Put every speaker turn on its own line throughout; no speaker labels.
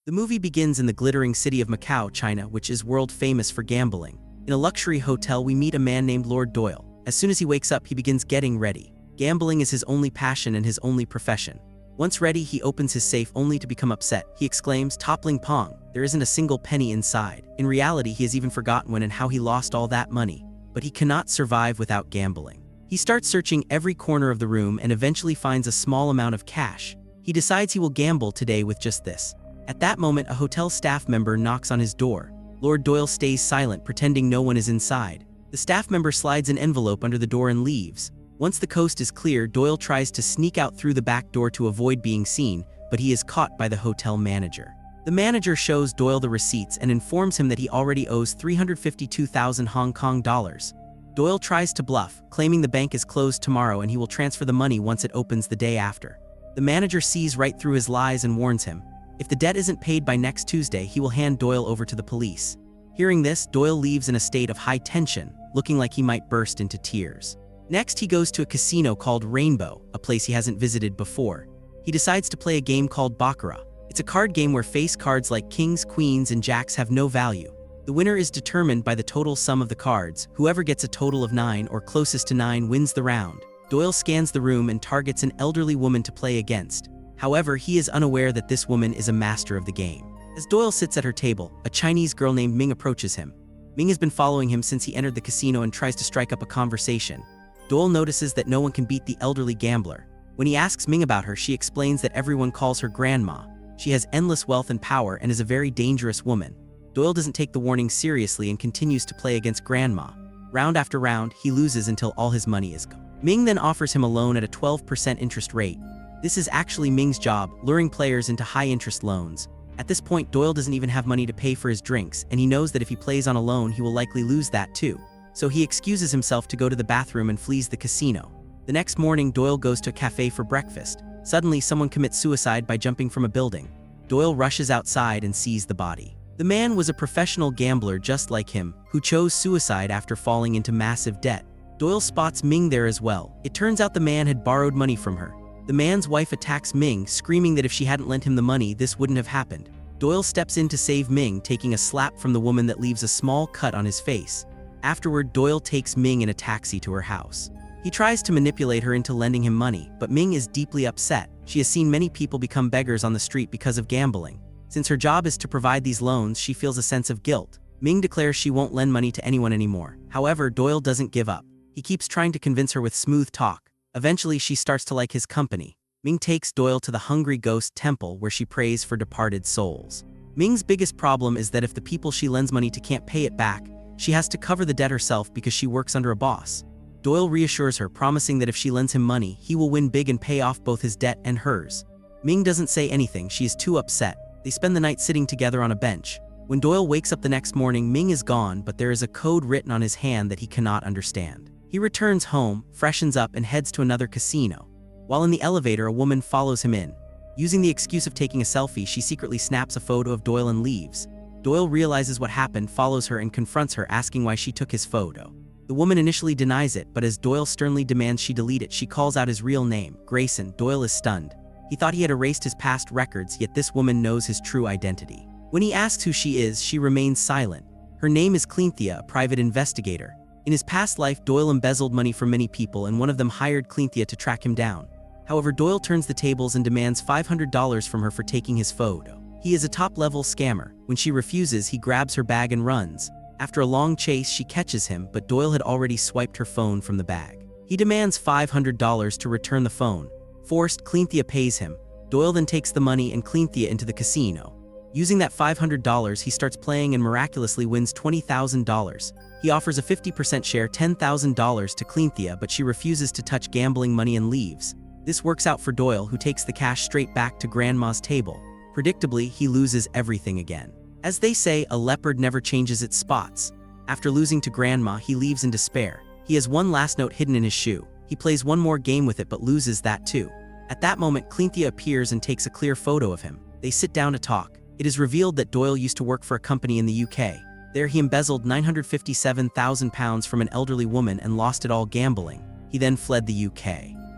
The movie begins in the glittering city of Macau, China, which is world famous for gambling. In a luxury hotel, we meet a man named Lord Doyle. As soon as he wakes up, he begins getting ready. Gambling is his only passion and his only profession. Once ready, he opens his safe only to become upset. He exclaims, "Toppling Pong, there isn't a single penny inside." In reality, he has even forgotten when and how he lost all that money. But he cannot survive without gambling. He starts searching every corner of the room and eventually finds a small amount of cash. He decides he will gamble today with just this. At that moment, a hotel staff member knocks on his door. Lord Doyle stays silent, pretending no one is inside. The staff member slides an envelope under the door and leaves. Once the coast is clear, Doyle tries to sneak out through the back door to avoid being seen, but he is caught by the hotel manager. The manager shows Doyle the receipts and informs him that he already owes 352,000 Hong Kong dollars. Doyle tries to bluff, claiming the bank is closed tomorrow and he will transfer the money once it opens the day after. The manager sees right through his lies and warns him. If the debt isn't paid by next Tuesday, he will hand Doyle over to the police. Hearing this, Doyle leaves in a state of high tension, looking like he might burst into tears. Next, he goes to a casino called Rainbow, a place he hasn't visited before. He decides to play a game called Baccarat. It's a card game where face cards like kings, queens, and jacks have no value. The winner is determined by the total sum of the cards. Whoever gets a total of 9 or closest to 9 wins the round. Doyle scans the room and targets an elderly woman to play against. However, he is unaware that this woman is a master of the game. As Doyle sits at her table, a Chinese girl named Ming approaches him. Ming has been following him since he entered the casino and tries to strike up a conversation. Doyle notices that no one can beat the elderly gambler. When he asks Ming about her, she explains that everyone calls her grandma. She has endless wealth and power and is a very dangerous woman. Doyle doesn't take the warning seriously and continues to play against grandma. Round after round, he loses until all his money is gone. Ming then offers him a loan at a 12% interest rate. This is actually Ming's job, luring players into high-interest loans. At this point, Doyle doesn't even have money to pay for his drinks, and he knows that if he plays on a loan, he will likely lose that too. So he excuses himself to go to the bathroom and flees the casino. The next morning, Doyle goes to a cafe for breakfast. Suddenly, someone commits suicide by jumping from a building. Doyle rushes outside and sees the body. The man was a professional gambler just like him, who chose suicide after falling into massive debt. Doyle spots Ming there as well. It turns out the man had borrowed money from her. The man's wife attacks Ming, screaming that if she hadn't lent him the money, this wouldn't have happened. Doyle steps in to save Ming, taking a slap from the woman that leaves a small cut on his face. Afterward, Doyle takes Ming in a taxi to her house. He tries to manipulate her into lending him money, but Ming is deeply upset. She has seen many people become beggars on the street because of gambling. Since her job is to provide these loans, she feels a sense of guilt. Ming declares she won't lend money to anyone anymore. However, Doyle doesn't give up. He keeps trying to convince her with smooth talk. Eventually, she starts to like his company. Ming takes Doyle to the Hungry Ghost Temple where she prays for departed souls. Ming's biggest problem is that if the people she lends money to can't pay it back, she has to cover the debt herself because she works under a boss. Doyle reassures her, promising that if she lends him money, he will win big and pay off both his debt and hers. Ming doesn't say anything, she is too upset. They spend the night sitting together on a bench. When Doyle wakes up the next morning, Ming is gone, but there is a code written on his hand that he cannot understand. He returns home, freshens up, and heads to another casino. While in the elevator, a woman follows him in. Using the excuse of taking a selfie, she secretly snaps a photo of Doyle and leaves. Doyle realizes what happened, follows her, and confronts her, asking why she took his photo. The woman initially denies it, but as Doyle sternly demands she delete it, she calls out his real name, Grayson. Doyle is stunned. He thought he had erased his past records, yet this woman knows his true identity. When he asks who she is, she remains silent. Her name is Clynthia, a private investigator. In his past life, Doyle embezzled money from many people, and one of them hired Clynthia to track him down. However, Doyle turns the tables and demands $500 from her for taking his photo. He is a top-level scammer. When she refuses, he grabs her bag and runs. After a long chase, she catches him, but Doyle had already swiped her phone from the bag. He demands $500 to return the phone. Forced, Clynthia pays him. Doyle then takes the money and Clynthia into the casino. Using that $500, he starts playing and miraculously wins $20,000. He offers a 50% share, $10,000 to Clynthia, but she refuses to touch gambling money and leaves. This works out for Doyle, who takes the cash straight back to Grandma's table. Predictably, he loses everything again. As they say, a leopard never changes its spots. After losing to Grandma, he leaves in despair. He has one last note hidden in his shoe. He plays one more game with it but loses that too. At that moment, Clynthia appears and takes a clear photo of him. They sit down to talk. It is revealed that Doyle used to work for a company in the UK. There he embezzled £957,000 from an elderly woman and lost it all gambling. He then fled the UK.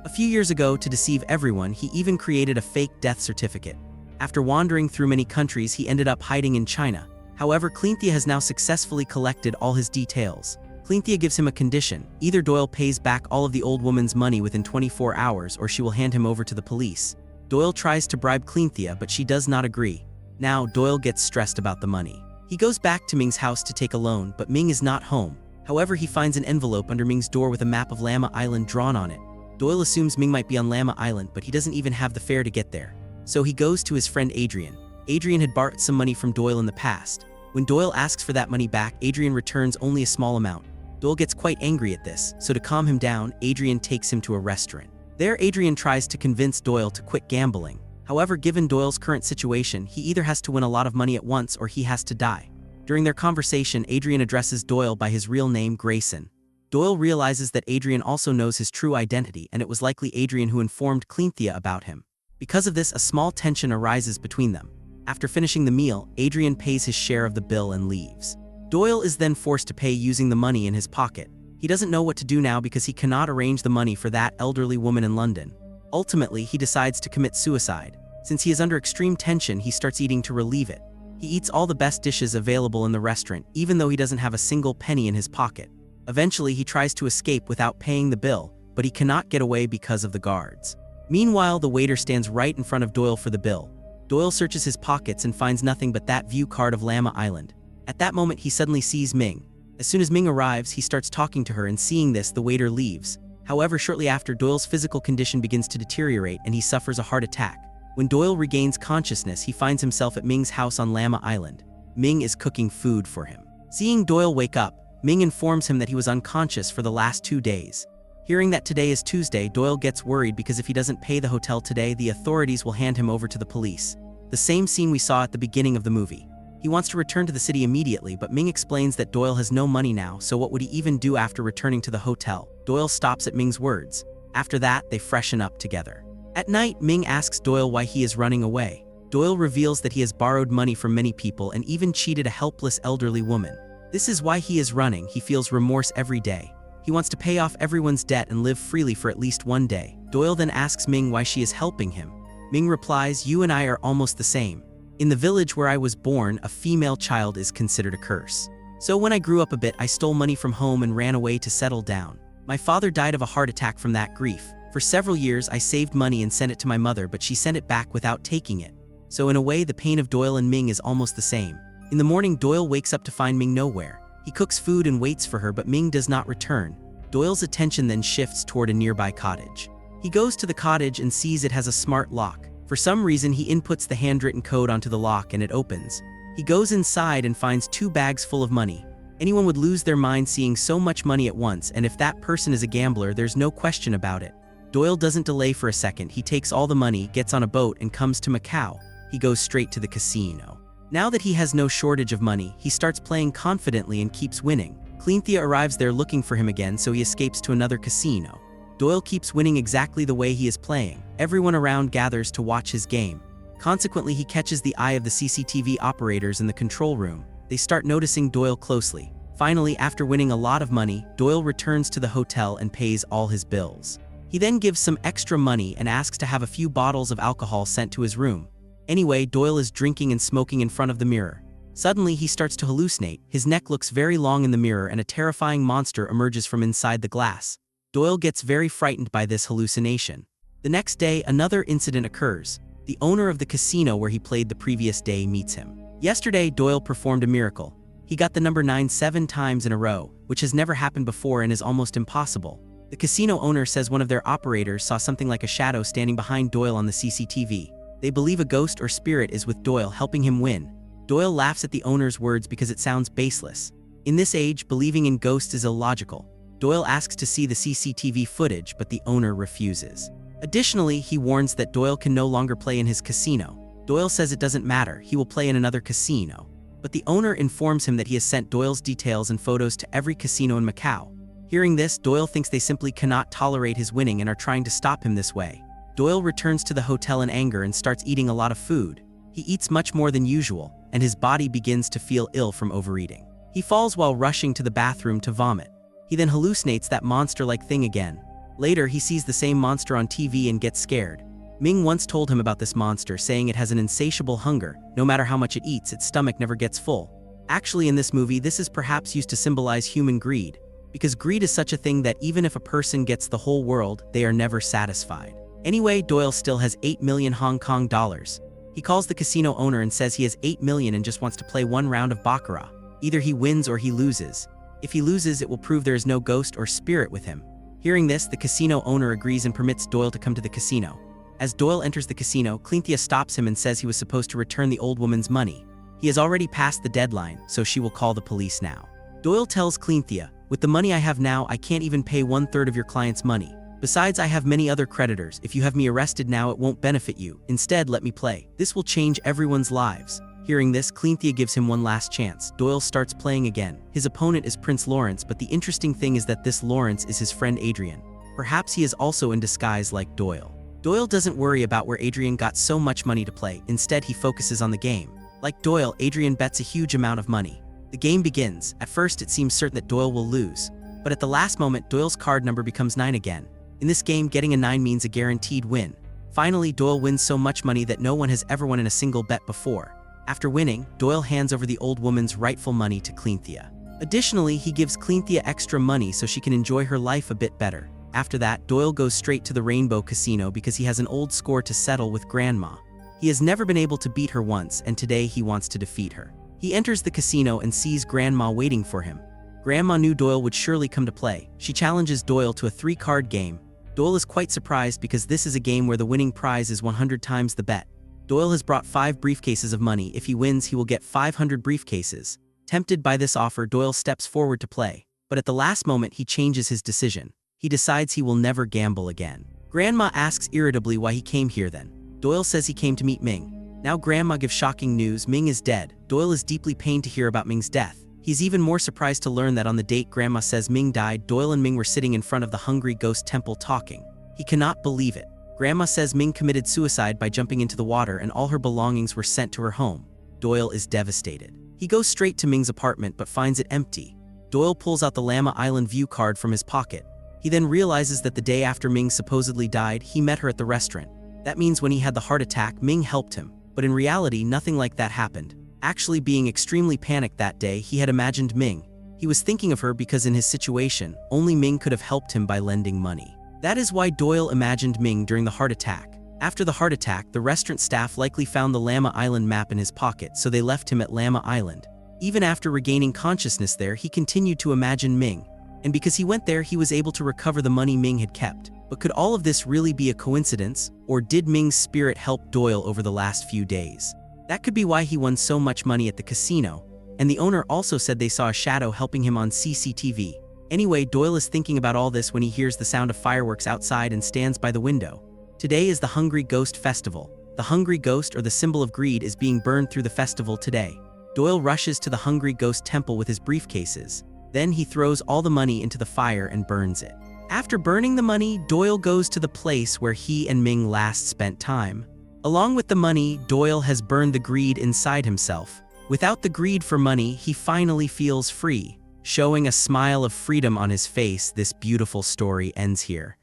A few years ago, to deceive everyone, he even created a fake death certificate. After wandering through many countries, he ended up hiding in China. However, Cleanthea has now successfully collected all his details. Cleanthea gives him a condition. Either Doyle pays back all of the old woman's money within 24 hours or she will hand him over to the police. Doyle tries to bribe Cleanthea, but she does not agree. Now, Doyle gets stressed about the money. He goes back to Ming's house to take a loan, but Ming is not home. However, he finds an envelope under Ming's door with a map of Llama Island drawn on it. Doyle assumes Ming might be on Llama Island, but he doesn't even have the fare to get there. So he goes to his friend Adrian. Adrian had borrowed some money from Doyle in the past. When Doyle asks for that money back, Adrian returns only a small amount. Doyle gets quite angry at this, so to calm him down, Adrian takes him to a restaurant. There, Adrian tries to convince Doyle to quit gambling. However, given Doyle's current situation, he either has to win a lot of money at once or he has to die. During their conversation, Adrian addresses Doyle by his real name, Grayson. Doyle realizes that Adrian also knows his true identity, and it was likely Adrian who informed Cleanthea about him. Because of this, a small tension arises between them. After finishing the meal, Adrian pays his share of the bill and leaves. Doyle is then forced to pay using the money in his pocket. He doesn't know what to do now because he cannot arrange the money for that elderly woman in London. Ultimately, he decides to commit suicide. Since he is under extreme tension, he starts eating to relieve it. He eats all the best dishes available in the restaurant, even though he doesn't have a single penny in his pocket. Eventually, he tries to escape without paying the bill, but he cannot get away because of the guards. Meanwhile, the waiter stands right in front of Doyle for the bill. Doyle searches his pockets and finds nothing but that view card of Llama Island. At that moment, he suddenly sees Ming. As soon as Ming arrives, he starts talking to her, and seeing this, the waiter leaves. However, shortly after, Doyle's physical condition begins to deteriorate and he suffers a heart attack. When Doyle regains consciousness, he finds himself at Ming's house on Llama Island. Ming is cooking food for him. Seeing Doyle wake up, Ming informs him that he was unconscious for the last 2 days. Hearing that today is Tuesday, Doyle gets worried because if he doesn't pay the hotel today, the authorities will hand him over to the police. The same scene we saw at the beginning of the movie. He wants to return to the city immediately, but Ming explains that Doyle has no money now, so what would he even do after returning to the hotel? Doyle stops at Ming's words. After that, they freshen up together. At night, Ming asks Doyle why he is running away. Doyle reveals that he has borrowed money from many people and even cheated a helpless elderly woman. This is why he is running. He feels remorse every day. He wants to pay off everyone's debt and live freely for at least one day. Doyle then asks Ming why she is helping him. Ming replies, "You and I are almost the same. In the village where I was born, a female child is considered a curse. So when I grew up a bit, I stole money from home and ran away to settle down. My father died of a heart attack from that grief. For several years, I saved money and sent it to my mother, but she sent it back without taking it. So in a way, the pain of Doyle and Ming is almost the same." In the morning, Doyle wakes up to find Ming nowhere. He cooks food and waits for her, but Ming does not return. Doyle's attention then shifts toward a nearby cottage. He goes to the cottage and sees it has a smart lock. For some reason, he inputs the handwritten code onto the lock and it opens. He goes inside and finds 2 bags full of money. Anyone would lose their mind seeing so much money at once, and if that person is a gambler, there's no question about it. Doyle doesn't delay for a second. He takes all the money, gets on a boat, and comes to Macau. He goes straight to the casino. Now that he has no shortage of money, he starts playing confidently and keeps winning. Cleanthea arrives there looking for him again, so he escapes to another casino. Doyle keeps winning exactly the way he is playing. Everyone around gathers to watch his game. Consequently, he catches the eye of the CCTV operators in the control room. They start noticing Doyle closely. Finally, after winning a lot of money, Doyle returns to the hotel and pays all his bills. He then gives some extra money and asks to have a few bottles of alcohol sent to his room. Anyway, Doyle is drinking and smoking in front of the mirror. Suddenly, he starts to hallucinate. His neck looks very long in the mirror and a terrifying monster emerges from inside the glass. Doyle gets very frightened by this hallucination. The next day, another incident occurs. The owner of the casino where he played the previous day meets him. Yesterday, Doyle performed a miracle. He got the number 9 7 times in a row, which has never happened before and is almost impossible. The casino owner says one of their operators saw something like a shadow standing behind Doyle on the CCTV. They believe a ghost or spirit is with Doyle, helping him win. Doyle laughs at the owner's words because it sounds baseless. In this age, believing in ghosts is illogical. Doyle asks to see the CCTV footage, but the owner refuses. Additionally, he warns that Doyle can no longer play in his casino. Doyle says it doesn't matter, he will play in another casino. But the owner informs him that he has sent Doyle's details and photos to every casino in Macau. Hearing this, Doyle thinks they simply cannot tolerate his winning and are trying to stop him this way. Doyle returns to the hotel in anger and starts eating a lot of food. He eats much more than usual, and his body begins to feel ill from overeating. He falls while rushing to the bathroom to vomit. He then hallucinates that monster-like thing again. Later, he sees the same monster on TV and gets scared. Ming once told him about this monster, saying it has an insatiable hunger. No matter how much it eats, its stomach never gets full. Actually, in this movie, this is perhaps used to symbolize human greed, because greed is such a thing that even if a person gets the whole world, they are never satisfied. Anyway, Doyle still has 8 million Hong Kong dollars. He calls the casino owner and says he has 8 million and just wants to play one round of baccarat. Either he wins or he loses. If he loses, it will prove there is no ghost or spirit with him. Hearing this, the casino owner agrees and permits Doyle to come to the casino. As Doyle enters the casino, Cynthia stops him and says he was supposed to return the old woman's money. He has already passed the deadline, so she will call the police now. Doyle tells Cynthia, "With the money I have now, I can't even pay 1/3 of your client's money. Besides, I have many other creditors. If you have me arrested now, it won't benefit you. Instead, let me play. This will change everyone's lives." Hearing this, Cynthia gives him one last chance. Doyle starts playing again. His opponent is Prince Lawrence, but the interesting thing is that this Lawrence is his friend Adrian. Perhaps he is also in disguise like Doyle. Doyle doesn't worry about where Adrian got so much money to play. Instead, he focuses on the game. Like Doyle, Adrian bets a huge amount of money. The game begins. At first, it seems certain that Doyle will lose. But at the last moment, Doyle's card number becomes 9 again. In this game, getting a 9 means a guaranteed win. Finally, Doyle wins so much money that no one has ever won in a single bet before. After winning, Doyle hands over the old woman's rightful money to Cynthia. Additionally, he gives Cynthia extra money so she can enjoy her life a bit better. After that, Doyle goes straight to the Rainbow Casino because he has an old score to settle with Grandma. He has never been able to beat her once, and today he wants to defeat her. He enters the casino and sees Grandma waiting for him. Grandma knew Doyle would surely come to play. She challenges Doyle to a 3-card game. Doyle is quite surprised because this is a game where the winning prize is 100 times the bet. Doyle has brought 5 briefcases of money. If he wins, he will get 500 briefcases. Tempted by this offer, Doyle steps forward to play. But at the last moment, he changes his decision. He decides he will never gamble again. Grandma asks irritably why he came here then. Doyle says he came to meet Ming. Now Grandma gives shocking news: Ming is dead. Doyle is deeply pained to hear about Ming's death. He's even more surprised to learn that on the date Grandma says Ming died, Doyle and Ming were sitting in front of the Hungry Ghost Temple talking. He cannot believe it. Grandma says Ming committed suicide by jumping into the water and all her belongings were sent to her home. Doyle is devastated. He goes straight to Ming's apartment but finds it empty. Doyle pulls out the Llama Island view card from his pocket. He then realizes that the day after Ming supposedly died, he met her at the restaurant. That means when he had the heart attack, Ming helped him. But in reality, nothing like that happened. Actually, being extremely panicked that day, he had imagined Ming. He was thinking of her because in his situation, only Ming could have helped him by lending money. That is why Doyle imagined Ming during the heart attack. After the heart attack, the restaurant staff likely found the Llama Island map in his pocket, so they left him at Llama Island. Even after regaining consciousness there, he continued to imagine Ming. And because he went there, he was able to recover the money Ming had kept. But could all of this really be a coincidence? Or did Ming's spirit help Doyle over the last few days? That could be why he won so much money at the casino. And the owner also said they saw a shadow helping him on CCTV. Anyway, Doyle is thinking about all this when he hears the sound of fireworks outside and stands by the window. Today is the Hungry Ghost Festival. The Hungry Ghost, or the symbol of greed, is being burned through the festival today. Doyle rushes to the Hungry Ghost Temple with his briefcases. Then he throws all the money into the fire and burns it. After burning the money, Doyle goes to the place where he and Ming last spent time. Along with the money, Doyle has burned the greed inside himself. Without the greed for money, he finally feels free. Showing a smile of freedom on his face, this beautiful story ends here.